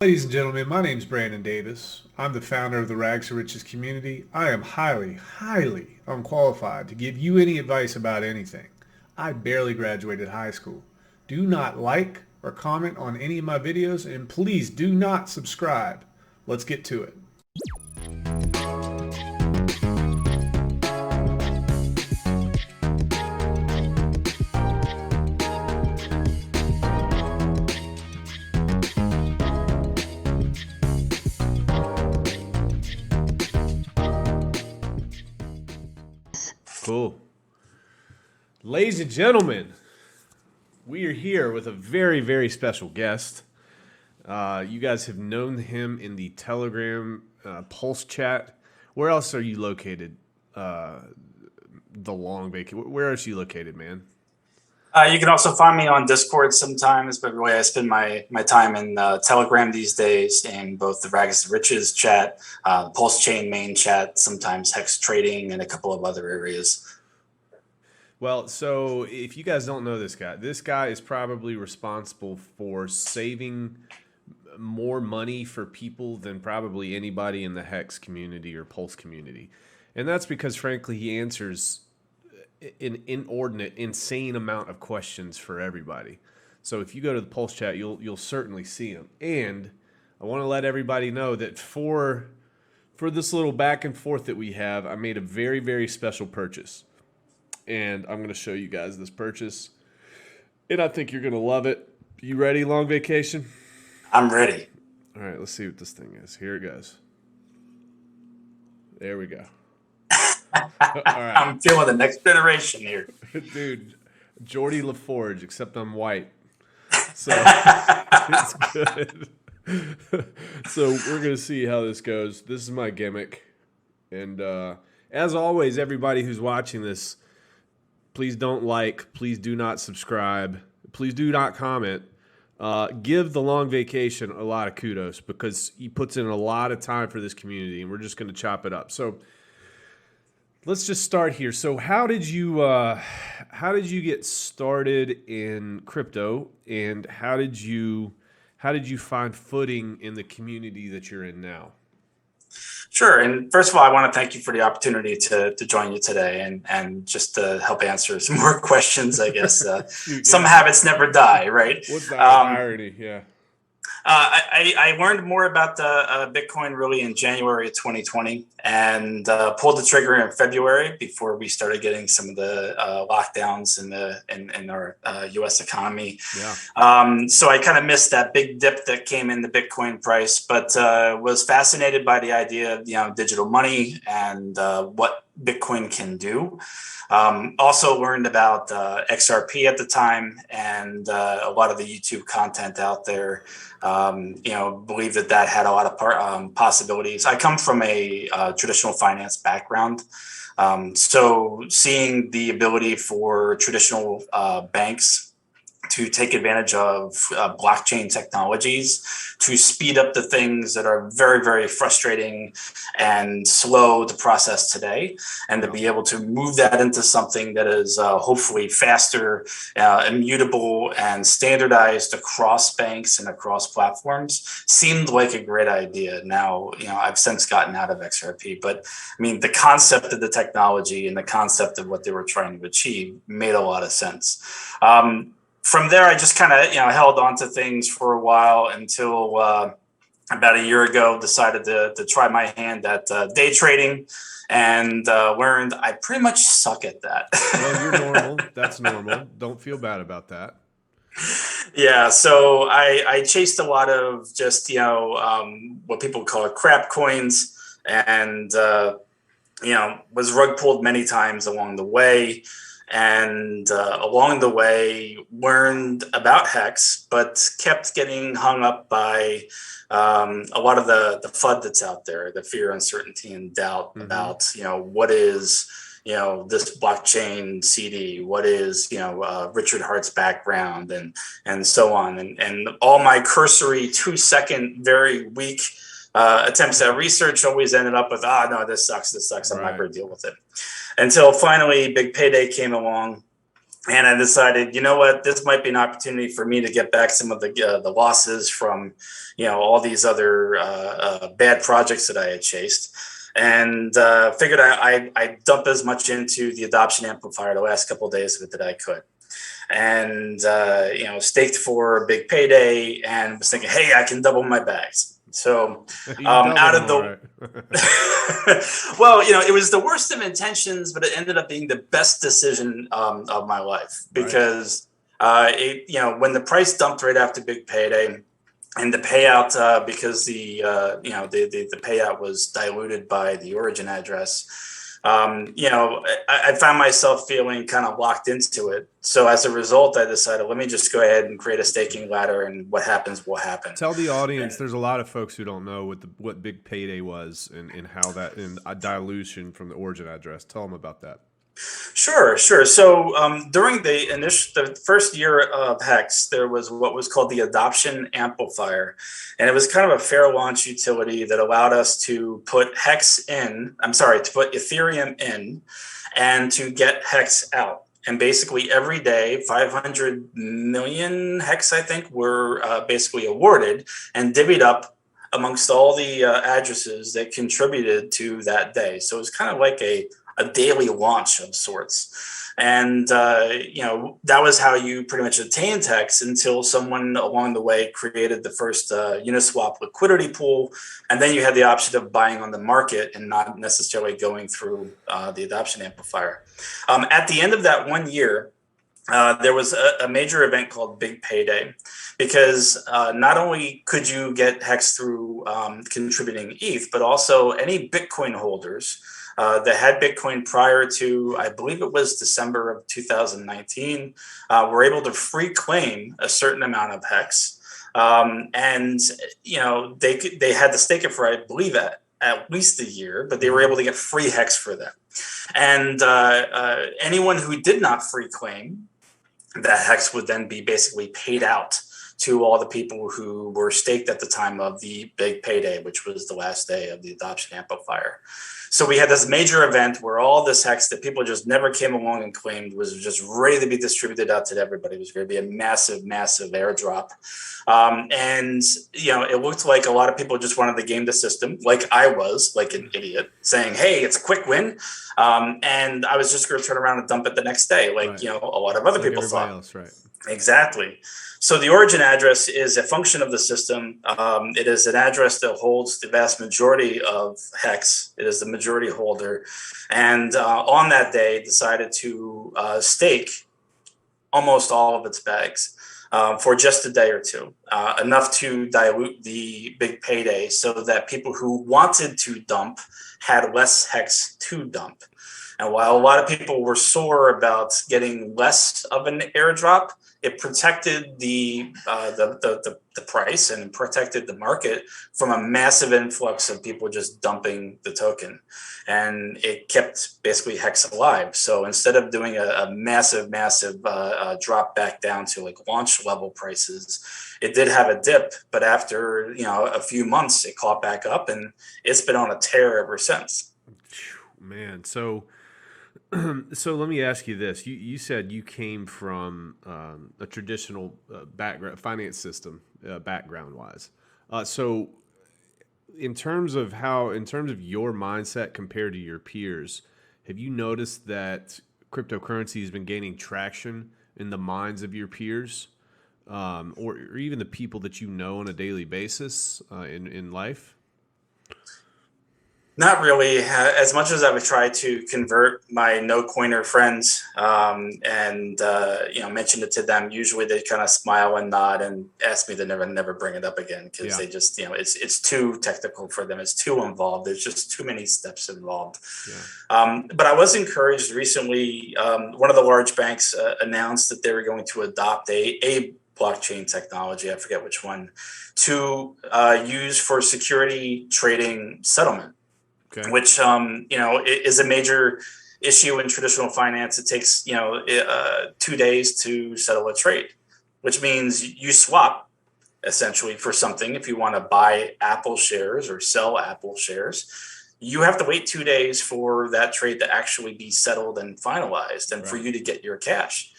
Ladies and gentlemen, my name is Brandon Davis. I'm the founder of the Rags to Riches community. I am highly unqualified to give you any advice about anything. I barely graduated high school. Do not like or comment on any of my videos, and please do not subscribe. Let's get to it. Cool. Ladies and gentlemen, we are here with a very special guest. You guys have known him in the Telegram Pulse chat. Where else are you located? TheLongVacation. Where else are you located, man? You can also find me on Discord sometimes, but really I spend my time in Telegram these days in both the Rags to Riches chat, Pulse Chain main chat, sometimes Hex Trading, and a couple of other areas. Well, so if you guys don't know this guy is probably responsible for saving more money for people than probably anybody in the Hex community or Pulse community. And that's because, frankly, he answers an inordinate, insane amount of questions for everybody. So if you go to the Pulse chat, you'll certainly see him. And I want to let everybody know that for this little back and forth that we have, I made a very special purchase. And I'm going to show you guys this purchase. And I think you're going to love it. You ready, LongVacation? I'm ready. All right, let's see what this thing is. Here it goes. There we go. All right. I'm feeling the next generation here. Dude, Geordie LaForge, except I'm white. So it's good. So we're going to see how this goes. This is my gimmick. And as always, everybody who's watching this, please don't like, please do not subscribe, please do not comment. Give TheLongVacation a lot of kudos because he puts in a lot of time for this community, and we're just going to chop it up. So let's just start here. So how did you get started in crypto, and how did you find footing in the community that you're in now? Sure. And first of all, I want to thank you for the opportunity to join you today and just to help answer some more questions, I guess. Some habits never die, right? What's the irony? Yeah. I learned more about the Bitcoin really in January of 2020 and pulled the trigger in February before we started getting some of the lockdowns in our U.S. economy. Yeah. So I kind of missed that big dip that came in the Bitcoin price, but was fascinated by the idea of digital money and what Bitcoin can do. Also learned about XRP at the time and a lot of the YouTube content out there. Believe that had a lot of possibilities. I come from a traditional finance background. So seeing the ability for traditional banks to take advantage of blockchain technologies to speed up the things that are very frustrating and slow to process today, and to be able to move that into something that is hopefully faster, immutable, and standardized across banks and across platforms seemed like a great idea. Now, I've since gotten out of XRP, but I mean, the concept of the technology and the concept of what they were trying to achieve made a lot of sense. From there, I just kind of held on to things for a while until about a year ago, decided to try my hand at day trading, and learned I pretty much suck at that. Well, you're normal. That's normal. Don't feel bad about that. Yeah, so I chased a lot of just what people call crap coins, and was rug pulled many times along the way. And along the way, learned about Hex, but kept getting hung up by a lot of the FUD that's out there, the fear, uncertainty, and doubt about what is this blockchain CD, what is Richard Hart's background, and so on, and all my cursory 2-second, very weak attempts at research always ended up with no, this sucks, I'm not going to deal with it. Until finally, big payday came along. And I decided, you know what, this might be an opportunity for me to get back some of the losses from, all these other bad projects that I had chased, and figured I'd dump as much into the adoption amplifier the last couple of days of it that I could, and staked for a big payday, and was thinking, hey, I can double my bags. So You doubled out them, of all the right. well, it was the worst of intentions, but it ended up being the best decision of my life, Right. because when the price dumped right after big payday, and the payout, because the payout was diluted by the origin address. I found myself feeling kind of locked into it. So as a result, I decided, let me just go ahead and create a staking ladder, and what happens will happen. Tell the audience, there's a lot of folks who don't know what big payday was, and how that, and a dilution from the origin address. Tell them about that. Sure. So during the first year of Hex, there was what was called the adoption amplifier, and it was kind of a fair launch utility that allowed us to put to put Ethereum in, and to get Hex out. And basically every day, 500 million Hex, I think, were basically awarded and divvied up amongst all the addresses that contributed to that day. So it was kind of like a daily launch of sorts. And, that was how you pretty much attained Hex, until someone along the way created the first Uniswap liquidity pool. And then you had the option of buying on the market and not necessarily going through the adoption amplifier. At the end of that 1 year, there was a major event called Big Payday, because not only could you get Hex through contributing ETH, but also any Bitcoin holders that had Bitcoin prior to, I believe it was December of 2019, were able to free claim a certain amount of Hex. And they had to stake it for, I believe, at least a year, but they were able to get free Hex for them. And anyone who did not free claim that Hex would then be basically paid out to all the people who were staked at the time of the big payday, which was the last day of the adoption amplifier. So we had this major event where all this Hex that people just never came along and claimed was just ready to be distributed out to everybody. It was going to be a massive, massive airdrop. And it looked like a lot of people just wanted to game the system, like I was, like an idiot, saying, hey, it's a quick win. And I was just going to turn around and dump it the next day, like, a lot of other people thought. Else, right. Exactly. So the origin address is a function of the system. It is an address that holds the vast majority of Hex. It is the majority holder. And on that day, decided to stake almost all of its bags for just a day or two, enough to dilute the big payday so that people who wanted to dump had less Hex to dump. And while a lot of people were sore about getting less of an airdrop, it protected the price and protected the market from a massive influx of people just dumping the token. And it kept basically Hex alive. So instead of doing a massive drop back down to like launch level prices, it did have a dip. But after a few months, it caught back up, and it's been on a tear ever since. Man, so let me ask you this. You said you came from a traditional background, finance system, background-wise. So in terms of your mindset compared to your peers, have you noticed that cryptocurrency has been gaining traction in the minds of your peers, or even the people that you know on a daily basis in life? Not really. As much as I would try to convert my no coiner friends and mention it to them, usually they kind of smile and nod and ask me to never bring it up again, because they just it's too technical for them. It's too involved. There's just too many steps involved. Yeah. But I was encouraged recently. One of the large banks announced that they were going to adopt a blockchain technology, I forget which one, to use for security trading settlement. Okay. Which is a major issue in traditional finance. It takes 2 days to settle a trade, which means you swap essentially for something. If you want to buy Apple shares or sell Apple shares, you have to wait 2 days for that trade to actually be settled and finalized, and for you to get your cash.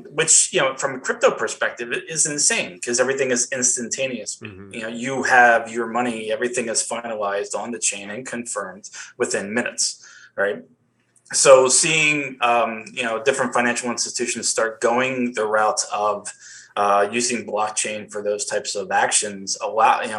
which, from a crypto perspective, it is insane because everything is instantaneous. Mm-hmm. You have your money, everything is finalized on the chain and confirmed within minutes, right? So seeing, different financial institutions start going the route of using blockchain for those types of actions,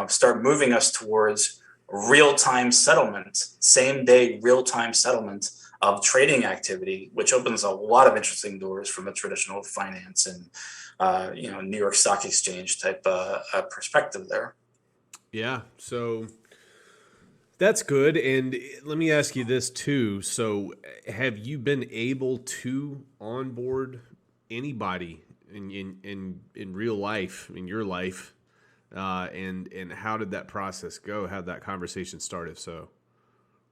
start moving us towards real-time settlement, same-day real-time settlement of trading activity, which opens a lot of interesting doors from a traditional finance and New York Stock Exchange type perspective there. Yeah, so that's good. And let me ask you this too. So, have you been able to onboard anybody in real life, in your life, and how did that process go? How did that conversation start? If so,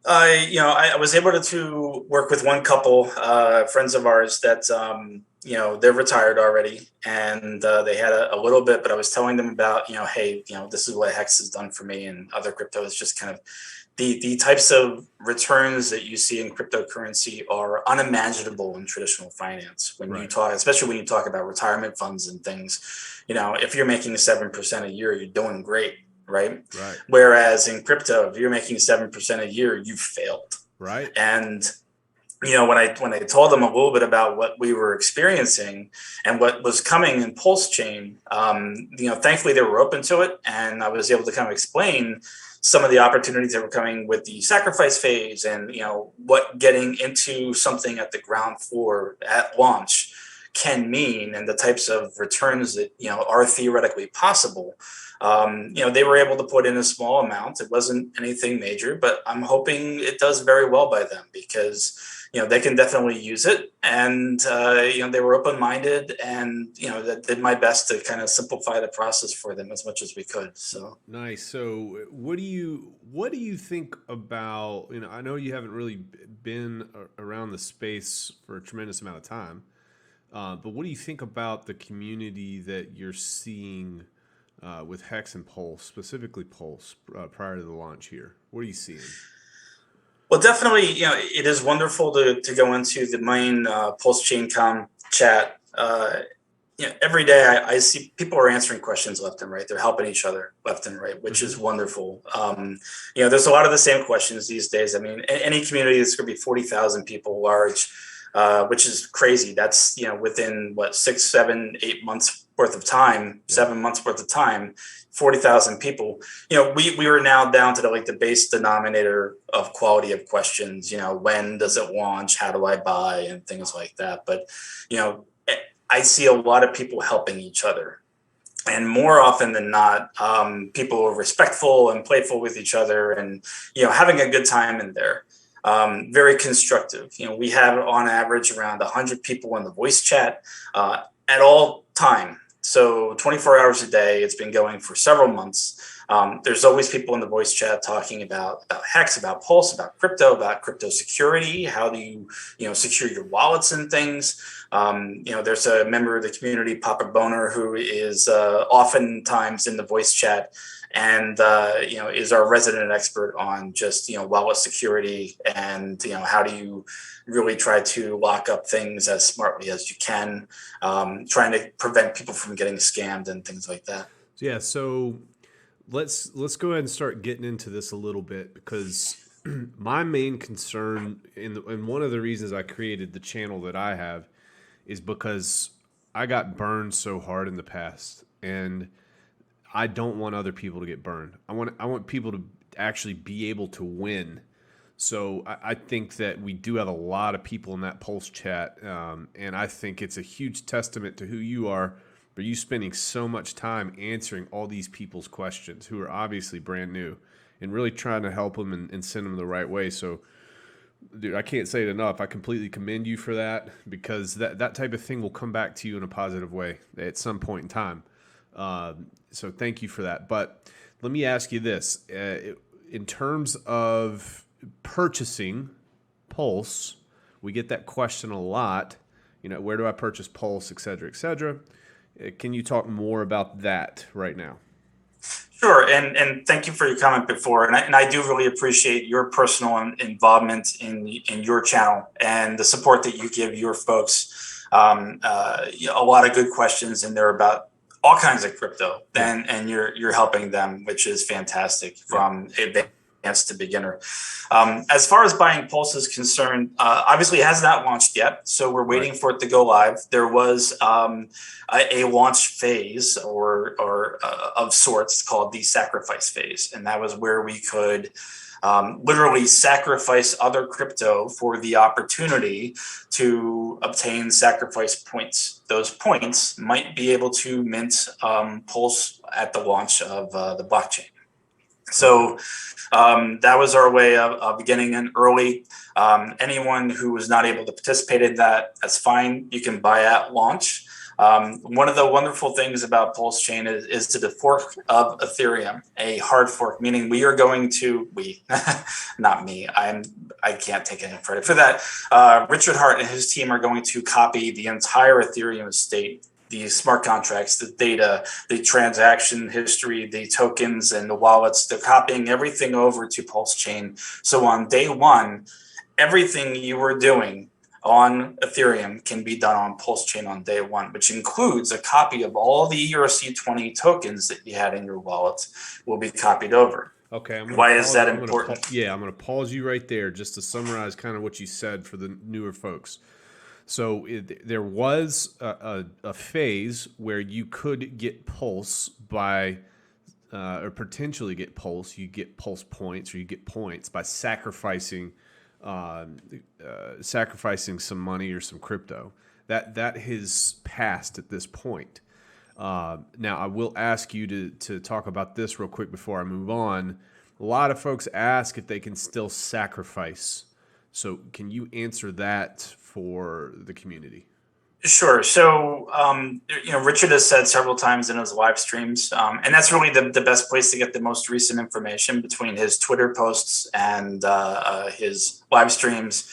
I was able to work with one couple, friends of ours that, they're retired already, and they had a little bit, but I was telling them about, hey, this is what Hex has done for me and other crypto. Is just kind of the types of returns that you see in cryptocurrency are unimaginable in traditional finance. When you talk, especially when you talk about retirement funds and things, if you're making 7% a year, you're doing great. Right. Whereas in crypto, if you're making 7% a year, you've failed. Right. And when I told them a little bit about what we were experiencing and what was coming in Pulse Chain, thankfully they were open to it, and I was able to kind of explain some of the opportunities that were coming with the sacrifice phase, and what getting into something at the ground floor at launch can mean, and the types of returns that are theoretically possible. They were able to put in a small amount. It wasn't anything major, but I'm hoping it does very well by them because, they can definitely use it. And, they were open-minded, and, that did my best to kind of simplify the process for them as much as we could. So nice. So what do you think about, I know you haven't really been around the space for a tremendous amount of time, but what do you think about the community that you're seeing with Hex and Pulse, specifically Pulse, prior to the launch here? What are you seeing? Well, definitely, it is wonderful to go into the main Pulse ChainCom chat. Every day I see people are answering questions left and right. They're helping each other left and right, which is wonderful. There's a lot of the same questions these days. I mean, any community that's going to be 40,000 people large, which is crazy. That's, within 6, 7, 8 months worth of time, 7 months worth of time, 40,000 people. We were now down to the base denominator of quality of questions. When does it launch? How do I buy? And things like that. But, I see a lot of people helping each other. And more often than not, people are respectful and playful with each other and, having a good time in there. Very constructive. We have on average around 100 people in the voice chat at all time. So 24 hours a day. It's been going for several months. There's always people in the voice chat talking about Hex, about Pulse, about crypto security. How do you, secure your wallets and things? There's a member of the community, Papa Boner, who is oftentimes in the voice chat and, is our resident expert on just, wallet security and, how do you really try to lock up things as smartly as you can, trying to prevent people from getting scammed and things like that. Yeah. So let's go ahead and start getting into this a little bit, because my main concern and one of the reasons I created the channel that I have is because I got burned so hard in the past, and I don't want other people to get burned. I want people to actually be able to win. So I think that we do have a lot of people in that Pulse chat, and I think it's a huge testament to who you are for you spending so much time answering all these people's questions who are obviously brand new and really trying to help them and send them the right way. So, dude, I can't say it enough. I completely commend you for that, because that type of thing will come back to you in a positive way at some point in time. So thank you for that. But let me ask you this. In terms of purchasing Pulse, we get that question a lot. Where do I purchase Pulse, et cetera, et cetera. Can you talk more about that right now? Sure, and thank you for your comment before, and I do really appreciate your personal involvement in your channel and the support that you give your folks. A lot of good questions in there about all kinds of crypto, and you're helping them, which is fantastic from advanced to beginner. As far as buying Pulse is concerned, obviously it has not launched yet, so we're waiting for it to go live. There was a launch phase or of sorts called the sacrifice phase, and that was where we could literally sacrifice other crypto for the opportunity to obtain sacrifice points. Those points might be able to mint Pulse at the launch of the blockchain. So that was our way of getting in early. Anyone who was not able to participate in that, that's fine. You can buy at launch. One of the wonderful things about Pulse Chain is to the fork of Ethereum, a hard fork, meaning we are going to, not me, I can't take any credit for that. Richard Hart and his team are going to copy the entire Ethereum estate, the smart contracts, the data, the transaction history, the tokens, and the wallets. They're copying everything over to Pulse Chain. So on day one, everything you were doing on Ethereum can be done on Pulse Chain on day one, which includes a copy of all the ERC20 tokens that you had in your wallet will be copied over. Okay. Why is that important? I'm going to pause you right there just to summarize kind of what you said for the newer folks. So there was a phase where you could get Pulse by, or potentially get Pulse. You get Pulse points, or you get points by sacrificing some money or some crypto. That has passed at this point. Now, I will ask you to talk about this real quick before I move on. A lot of folks ask if they can still sacrifice. So can you answer that for the community? Sure. So, Richard has said several times in his live streams, and that's really the best place to get the most recent information between his Twitter posts and his live streams.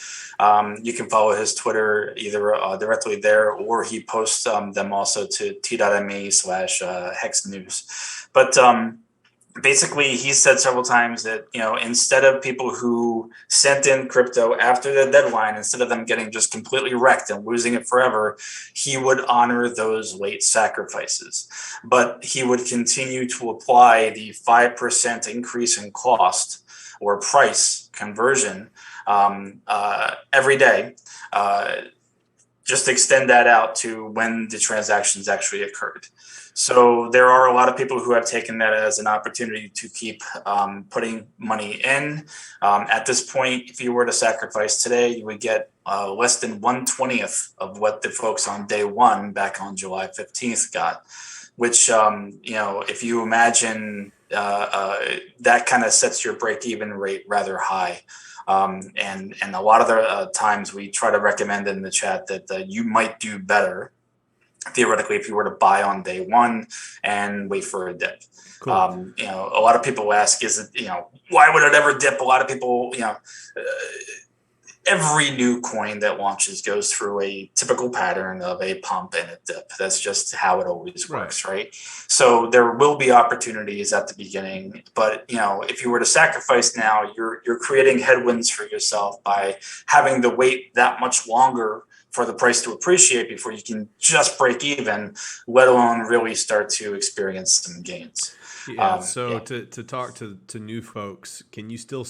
You can follow his Twitter either directly there, or he posts them also to t.me/hex news. But basically, he said several times that, instead of people who sent in crypto after the deadline, instead of them getting just completely wrecked and losing it forever, he would honor those late sacrifices. But he would continue to apply the 5% increase in cost or price conversion every day. Just extend that out to when the transactions actually occurred. So there are a lot of people who have taken that as an opportunity to keep putting money in. At this point, if you were to sacrifice today, you would get less than 1/20th of what the folks on day one back on July 15th got, which, if you imagine that kind of sets your break-even rate rather high. And a lot of the times we try to recommend in the chat that you might do better theoretically if you were to buy on day one and wait for a dip. Cool. A lot of people ask, why would it ever dip? A lot of people, every new coin that launches goes through a typical pattern of a pump and a dip. That's just how it always works, right? So there will be opportunities at the beginning, but if you were to sacrifice now, you're creating headwinds for yourself by having to wait that much longer for the price to appreciate before you can just break even, let alone really start to experience some gains. To talk to new folks, can you still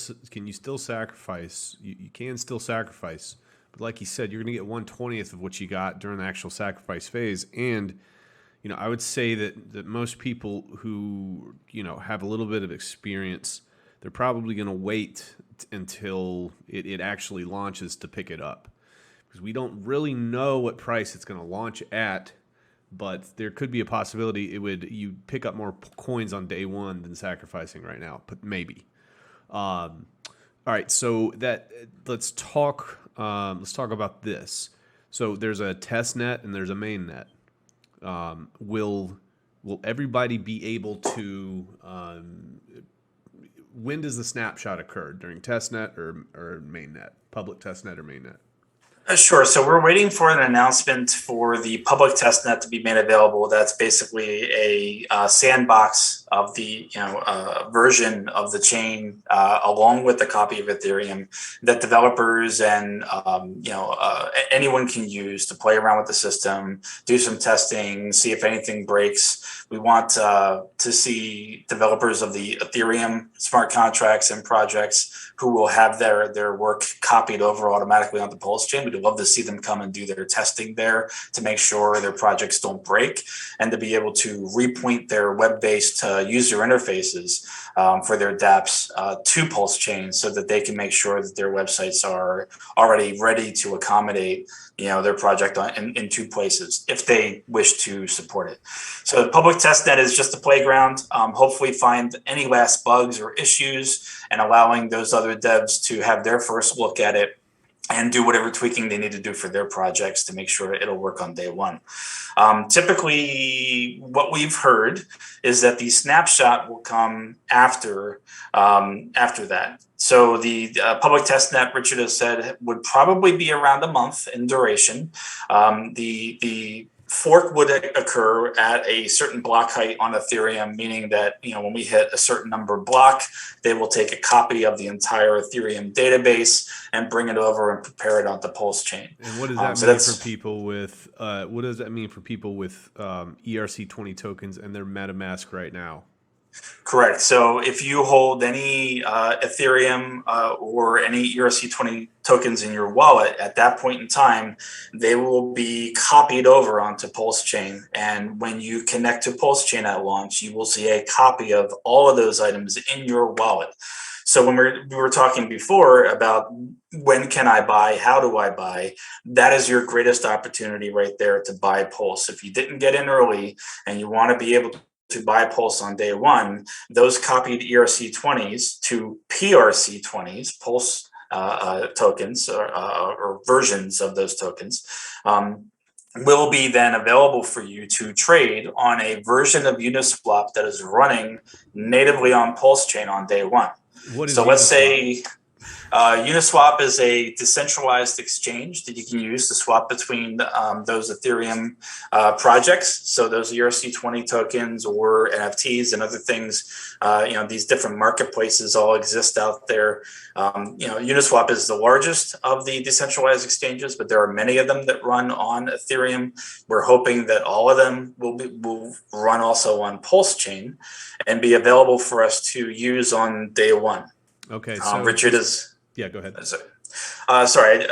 sacrifice? You can still sacrifice, but like you said, you're going to get 1/20th of what you got during the actual sacrifice phase. And I would say that most people who have a little bit of experience, they're probably going to wait until it actually launches to pick it up, because we don't really know what price it's going to launch at. But there could be a possibility you pick up more coins on day one than sacrificing right now, but maybe. All right, so let's talk about this. So there's a test net and there's a main net. Will everybody be able to? When does the snapshot occur? During test net or main net? Public test net or main net? Sure. So we're waiting for an announcement for the public testnet to be made available. That's basically a sandbox of the version of the chain, along with a copy of Ethereum that developers and anyone can use to play around with the system, do some testing, see if anything breaks. We want to see developers of the Ethereum smart contracts and projects who will have their work copied over automatically on the Pulse chain. We'd love to see them come and do their testing there to make sure their projects don't break, and to be able to repoint their web-based user interfaces for their dApps to Pulse chain, so that they can make sure that their websites are already ready to accommodate their project in two places if they wish to support it. So the public testnet is just a playground. Hopefully find any last bugs or issues, and allowing those other devs to have their first look at it and do whatever tweaking they need to do for their projects to make sure it'll work on day one. Typically, what we've heard is that the snapshot will come after that. So the public testnet, Richard has said, would probably be around a month in duration. The fork would occur at a certain block height on Ethereum, meaning that when we hit a certain number of block, they will take a copy of the entire Ethereum database and bring it over and prepare it onto Pulse chain. And what does that mean for people with ERC20 tokens and their MetaMask right now? Correct. So if you hold any Ethereum or any ERC20 tokens in your wallet, at that point in time, they will be copied over onto Pulse chain. And when you connect to Pulse chain at launch, you will see a copy of all of those items in your wallet. So when we were talking before about when can I buy, how do I buy, that is your greatest opportunity right there to buy Pulse. If you didn't get in early and you want to be able to buy Pulse on day one, those copied ERC20s to PRC20s, Pulse tokens or versions of those tokens, will be then available for you to trade on a version of Uniswap that is running natively on Pulse chain on day one. What is so Uniswap? Let's say Uniswap is a decentralized exchange that you can use to swap between those Ethereum projects. So those ERC20 tokens or NFTs and other things, these different marketplaces all exist out there. Uniswap is the largest of the decentralized exchanges, but there are many of them that run on Ethereum. We're hoping that all of them will run also on Pulse chain and be available for us to use on day one. Okay, so Richard is... Yeah, go ahead. Sorry.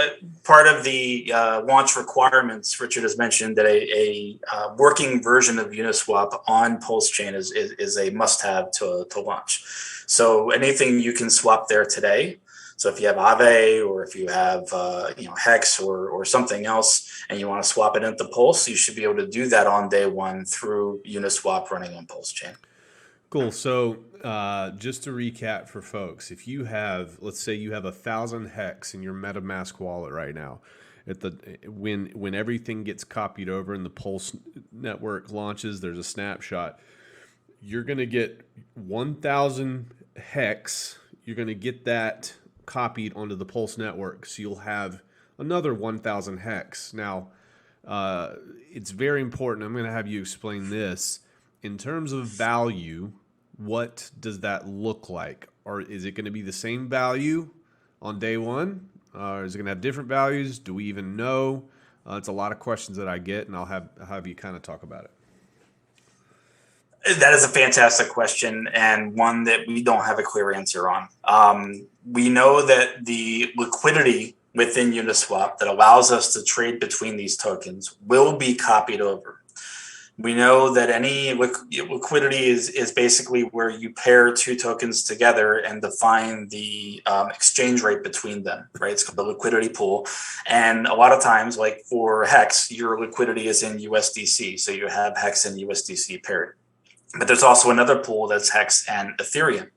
Part of the launch requirements, Richard has mentioned that a working version of Uniswap on Pulse chain is a must-have to launch. So anything you can swap there today. So if you have Aave or if you have Hex or something else and you want to swap it into Pulse, you should be able to do that on day one through Uniswap running on Pulse chain. Cool. So just to recap for folks, if you have, let's say you have 1,000 hex in your MetaMask wallet right now, when everything gets copied over and the Pulse network launches, there's a snapshot. You're going to get 1,000 hex. You're going to get that copied onto the Pulse network. So you'll have another 1,000 hex. Now, it's very important. I'm going to have you explain this. In terms of value, what does that look like? Or is it going to be the same value on day one? Or is it going to have different values? Do we even know? It's a lot of questions that I get, and I'll have you kind of talk about it. That is a fantastic question, and one that we don't have a clear answer on. We know that the liquidity within Uniswap that allows us to trade between these tokens will be copied over. We know that any liquidity is basically where you pair two tokens together and define the exchange rate between them, right? It's called the liquidity pool. And a lot of times, like for Hex, your liquidity is in USDC. So you have Hex and USDC paired. But there's also another pool that's Hex and Ethereum.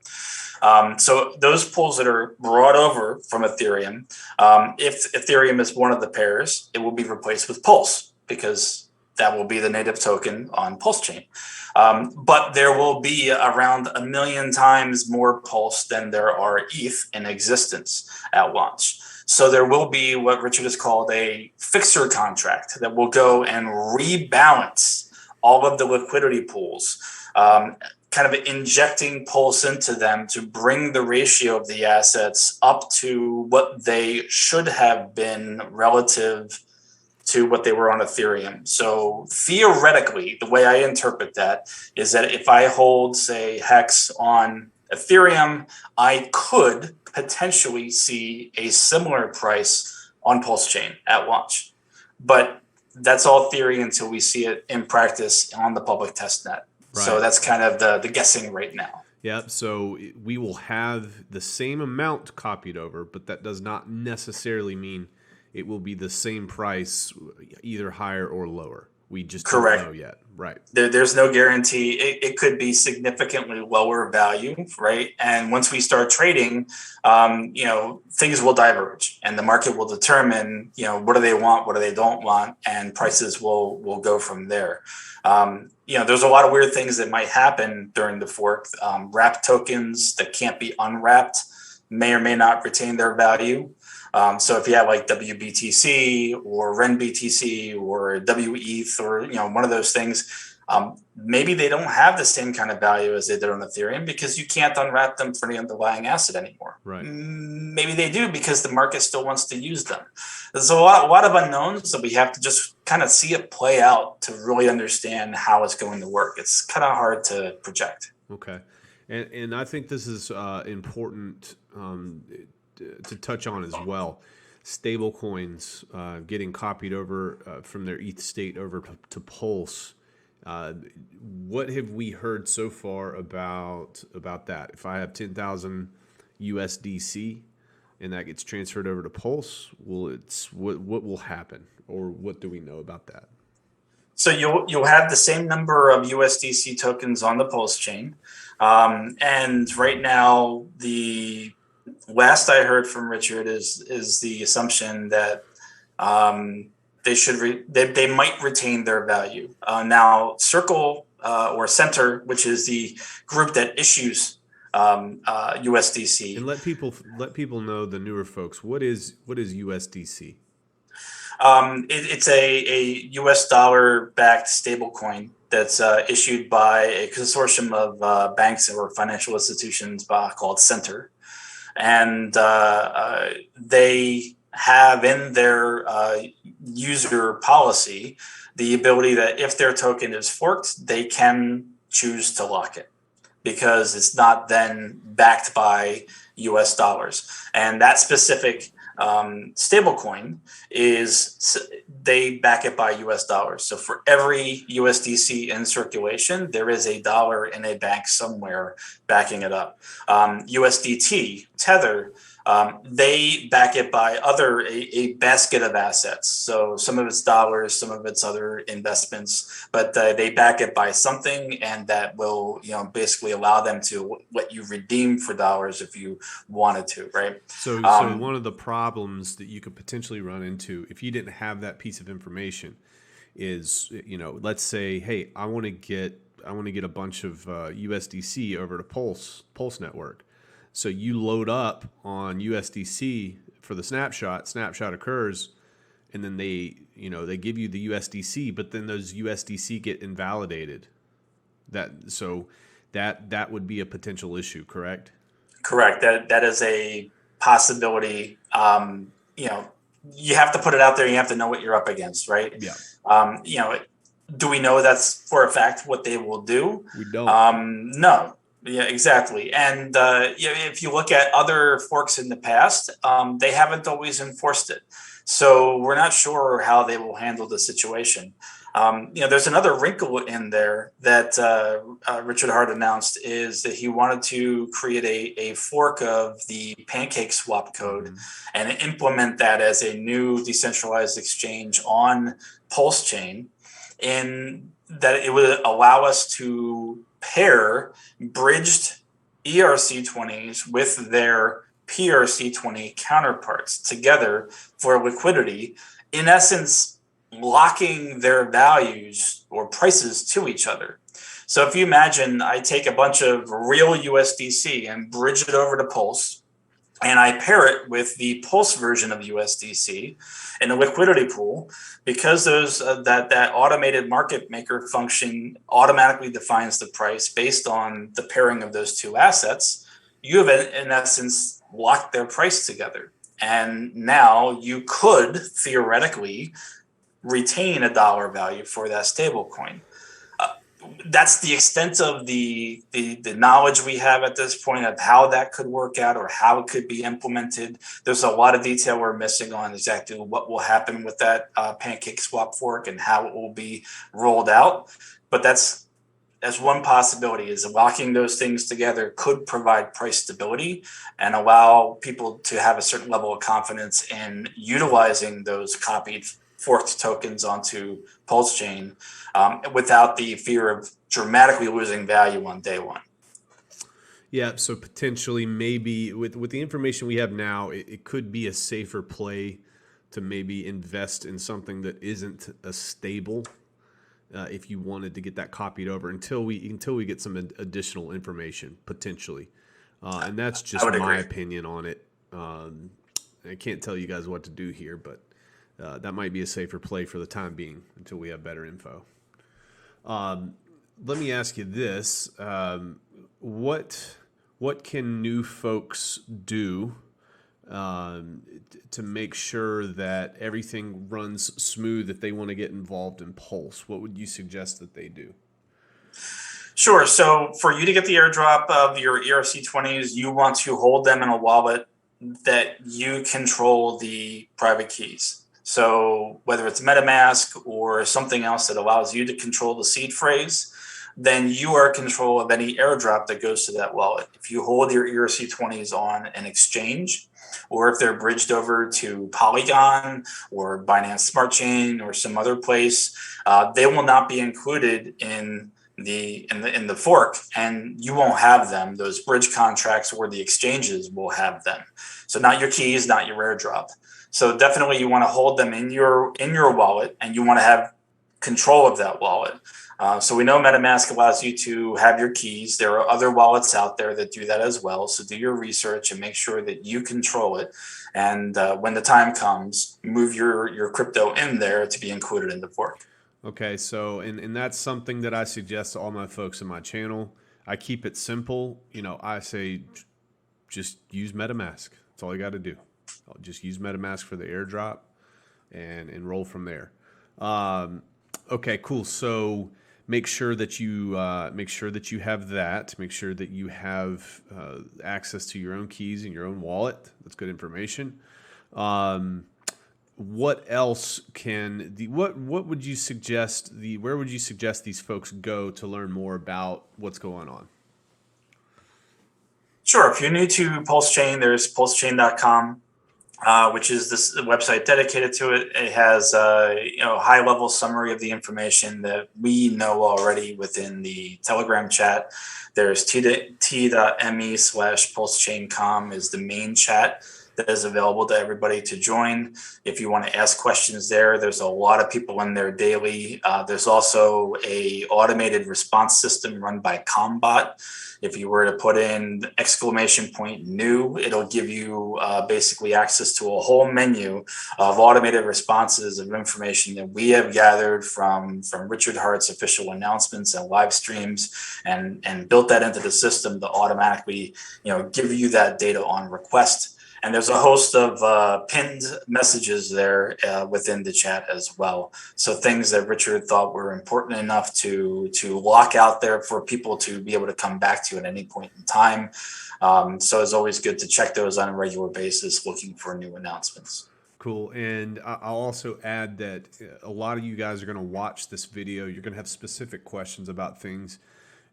So those pools that are brought over from Ethereum, if Ethereum is one of the pairs, it will be replaced with Pulse because that will be the native token on Pulse chain. But there will be around 1 million times more Pulse than there are ETH in existence at launch. So there will be what Richard has called a fixer contract that will go and rebalance all of the liquidity pools, kind of injecting pulse into them to bring the ratio of the assets up to what they should have been relative to what they were on Ethereum. So theoretically, the way I interpret that is that if I hold, say, Hex on Ethereum, I could potentially see a similar price on Pulse Chain at launch. But that's all theory until we see it in practice on the public test net. Right. So that's kind of the guessing right now. Yep. So we will have the same amount copied over, but that does not necessarily mean it will be the same price, either higher or lower. We just don't know yet. Right. There's no guarantee. It could be significantly lower value, right? And once we start trading, things will diverge, and the market will determine, what do they want, what do they don't want, and prices will go from there. There's a lot of weird things that might happen during the fork. Wrapped tokens that can't be unwrapped may or may not retain their value. So if you have like WBTC or RenBTC or WETH or one of those things, maybe they don't have the same kind of value as they did on Ethereum because you can't unwrap them for the underlying asset anymore. Right. Maybe they do because the market still wants to use them. There's a lot of unknowns that we have to just kind of see it play out to really understand how it's going to work. It's kind of hard to project. Okay, and I think this is important. To touch on as well, stable coins getting copied over from their ETH state over to Pulse. What have we heard so far about that? If I have 10,000 USDC and that gets transferred over to Pulse, what will happen, or what do we know about that? So you'll have the same number of USDC tokens on the Pulse chain, and right now the last I heard from Richard is the assumption that they might retain their value. Now, Circle or Center, which is the group that issues USDC, and let people know, the newer folks, what is USDC? It's a US dollar backed stablecoin that's issued by a consortium of banks or financial institutions called Center. And they have in their user policy the ability that if their token is forked, they can choose to lock it because it's not then backed by US dollars. And that specific stablecoin they back it by US dollars. So for every USDC in circulation, there is a dollar in a bank somewhere backing it up. USDT, Tether, they back it by a basket of assets. So some of it's dollars, some of it's other investments, but they back it by something, and that will basically allow them to let you redeem for dollars if you wanted to, right? So one of the problems that you could potentially run into if you didn't have that piece of information is, let's say, hey, I want to get a bunch of USDC over to Pulse network. So you load up on USDC for the snapshot occurs, and then they give you the USDC, but then those USDC get invalidated. That would be a potential issue, correct? Correct. That is a possibility. You have to put it out there. You have to know what you're up against, right? Yeah. Do we know that's for a fact what they will do? We don't. No. Yeah, exactly. And if you look at other forks in the past, they haven't always enforced it. So we're not sure how they will handle the situation. There's another wrinkle in there that Richard Hart announced, is that he wanted to create a fork of the Pancake swap code and implement that as a new decentralized exchange on Pulse chain, and that it would allow us to pair bridged ERC20s with their PRC20 counterparts together for liquidity, in essence, locking their values or prices to each other. So if you imagine I take a bunch of real USDC and bridge it over to Pulse, and I pair it with the Pulse version of USDC in a liquidity pool, because those that automated market maker function automatically defines the price based on the pairing of those two assets. You have, in essence, locked their price together. And now you could theoretically retain a dollar value for that stable coin. That's the extent of the knowledge we have at this point of how that could work out or how it could be implemented. There's a lot of detail we're missing on exactly what will happen with that pancake swap fork and how it will be rolled out. But that's one possibility, is locking those things together could provide price stability and allow people to have a certain level of confidence in utilizing those copied forked tokens onto Pulse Chain without the fear of dramatically losing value on day one. Yeah, so potentially maybe with the information we have now, it could be a safer play to maybe invest in something that isn't a stable if you wanted to get that copied over until we get some additional information potentially. And that's just my opinion on it. I can't tell you guys what to do here, but that might be a safer play for the time being until we have better info. Let me ask you this. What can new folks do to make sure that everything runs smooth if they want to get involved in Pulse? What would you suggest that they do? Sure. So for you to get the airdrop of your ERC20s, you want to hold them in a wallet that you control the private keys. So whether it's MetaMask or something else that allows you to control the seed phrase, then you are in control of any airdrop that goes to that wallet. If you hold your ERC20s on an exchange, or if they're bridged over to Polygon or Binance Smart Chain or some other place, they will not be included in the fork, and you won't have them. Those bridge contracts or the exchanges will have them. So not your keys, not your airdrop. So definitely you want to hold them in your wallet, and you want to have control of that wallet. So we know MetaMask allows you to have your keys. There are other wallets out there that do that as well. So do your research and make sure that you control it. And when the time comes, move your crypto in there to be included in the fork. Okay, so and that's something that I suggest to all my folks in my channel. I keep it simple. I say just use MetaMask. That's all you got to do. I'll just use MetaMask for the airdrop and roll from there. Okay, cool. So make sure that you have that. Make sure that you have access to your own keys and your own wallet. That's good information. What else what would you suggest where would you suggest these folks go to learn more about what's going on? Sure. If you're new to Pulse Chain, there's pulsechain.com. Which is this website dedicated to it. It has high level summary of the information that we know already within the Telegram chat. There's t.me/pulsechaincom is the main chat that is available to everybody to join. If you want to ask questions there's a lot of people in there daily. There's also a automated response system run by Combot. If you were to put in !new, it'll give you basically access to a whole menu of automated responses of information that we have gathered from Richard Hart's official announcements and live streams, and built that into the system to automatically give you that data on request. And there's a host of pinned messages there within the chat as well. So things that Richard thought were important enough to lock out there for people to be able to come back to at any point in time. So it's always good to check those on a regular basis, looking for new announcements. Cool. And I'll also add that a lot of you guys are going to watch this video. You're going to have specific questions about things.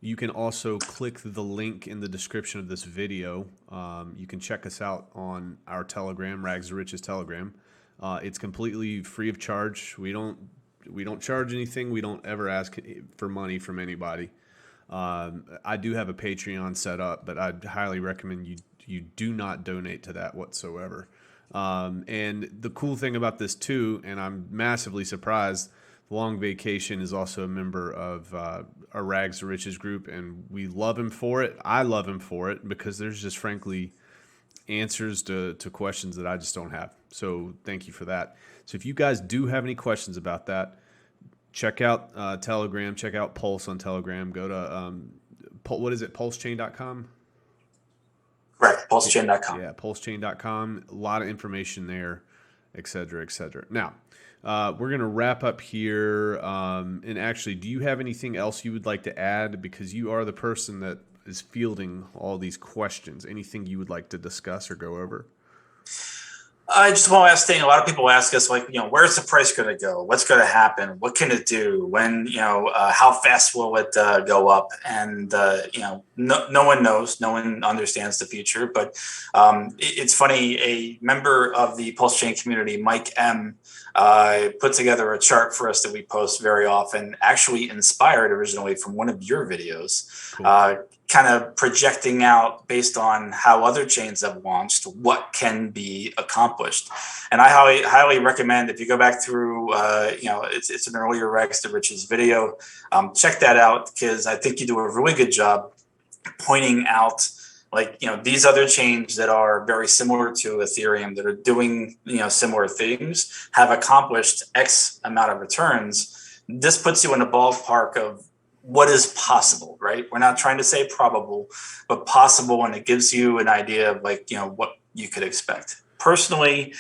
You can also click the link in the description of this video. You can check us out on our Telegram, Rags to Riches Telegram. It's completely free of charge. We don't charge anything. We don't ever ask for money from anybody. I do have a Patreon set up, but I'd highly recommend you do not donate to that whatsoever. And the cool thing about this too, and I'm massively surprised, TheLongVacation is also a member of our Rags to Riches group, and we love him for it. I love him for it because there's just frankly answers to questions that I just don't have. So thank you for that. So if you guys do have any questions about that, check out Telegram, check out Pulse on Telegram. Go to, what is it, pulsechain.com? Correct, pulsechain.com. Yeah, pulsechain.com. A lot of information there, et cetera, et cetera. Now, we're going to wrap up here. And actually, do you have anything else you would like to add? Because you are the person that is fielding all these questions. Anything you would like to discuss or go over? I just want to ask thing. A lot of people ask us, like, where's the price going to go? What's going to happen? What can it do? When, how fast will it go up? And, no one knows. No one understands the future. But it's funny. A member of the Pulse Chain community, Mike M., put together a chart for us that we post very often, actually inspired originally from one of your videos. Cool. Kind of projecting out based on how other chains have launched, what can be accomplished. And I highly recommend, if you go back through, it's an earlier Rags to Riches video, check that out, because I think you do a really good job pointing out, like, these other chains that are very similar to Ethereum, that are doing, similar things, have accomplished X amount of returns. This puts you in the ballpark of what is possible, right? We're not trying to say probable, but possible, and it gives you an idea of, like, what you could expect. Personally,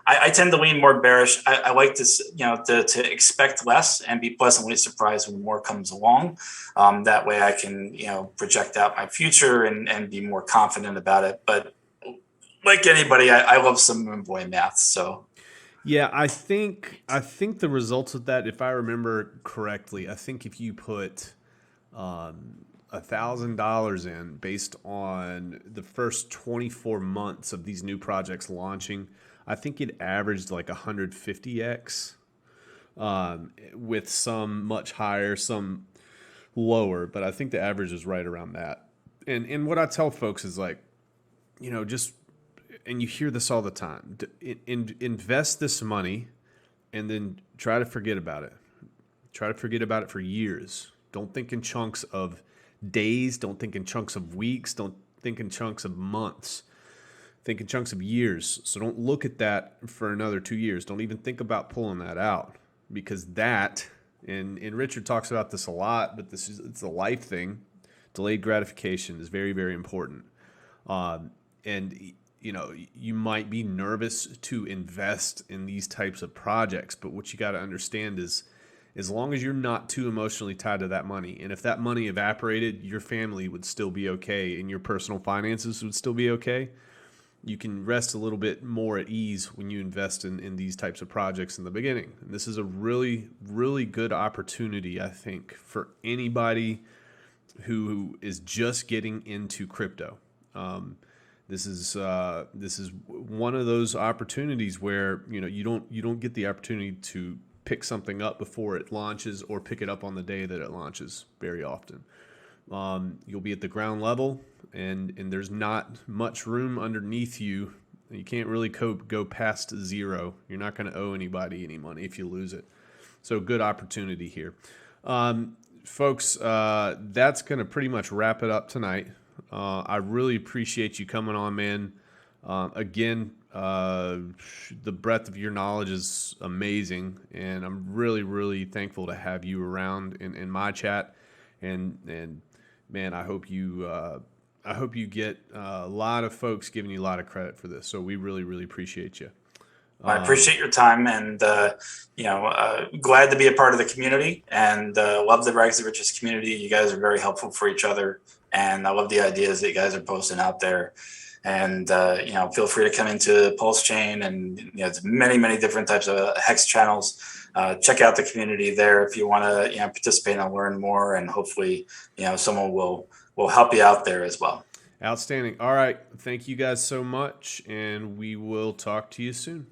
I tend to lean more bearish. I like to, to expect less and be pleasantly surprised when more comes along. That way I can, project out my future and be more confident about it. But like anybody, I love some moon boy math, so. Yeah, I think the results of that, if I remember correctly, I think if you put $1,000 in based on the first 24 months of these new projects launching, I think it averaged like 150x, with some much higher, some lower, but I think the average is right around that. And what I tell folks is, like, just, and you hear this all the time, invest this money and then try to forget about it. Try to forget about it for years. Don't think in chunks of days. Don't think in chunks of weeks. Don't think in chunks of months. Think in chunks of years. So don't look at that for another 2 years. Don't even think about pulling that out, because that, and Richard talks about this a lot, but it's a life thing. Delayed gratification is very, very important. And you might be nervous to invest in these types of projects, but what you got to understand is, as long as you're not too emotionally tied to that money, and if that money evaporated, your family would still be okay and your personal finances would still be okay, you can rest a little bit more at ease when you invest in these types of projects in the beginning. And this is a really, really good opportunity, I think, for anybody who is just getting into crypto. This is one of those opportunities where you don't get the opportunity to pick something up before it launches or pick it up on the day that it launches very often. You'll be at the ground level, and there's not much room underneath you. You can't really go past zero. You're not going to owe anybody any money if you lose it. So good opportunity here. Folks, that's going to pretty much wrap it up tonight. I really appreciate you coming on, man. Again, the breadth of your knowledge is amazing, and I'm really, really thankful to have you around in my chat. And man, I hope you get a lot of folks giving you a lot of credit for this. So we really, really appreciate you. I appreciate your time, and glad to be a part of the community, and love the Rags to Riches community. You guys are very helpful for each other, and I love the ideas that you guys are posting out there. And feel free to come into Pulse Chain, and it's many different types of hex channels. Check out the community there if you want to participate and learn more, and hopefully someone will help you out there as well. Outstanding. All right, thank you guys so much, and we will talk to you soon.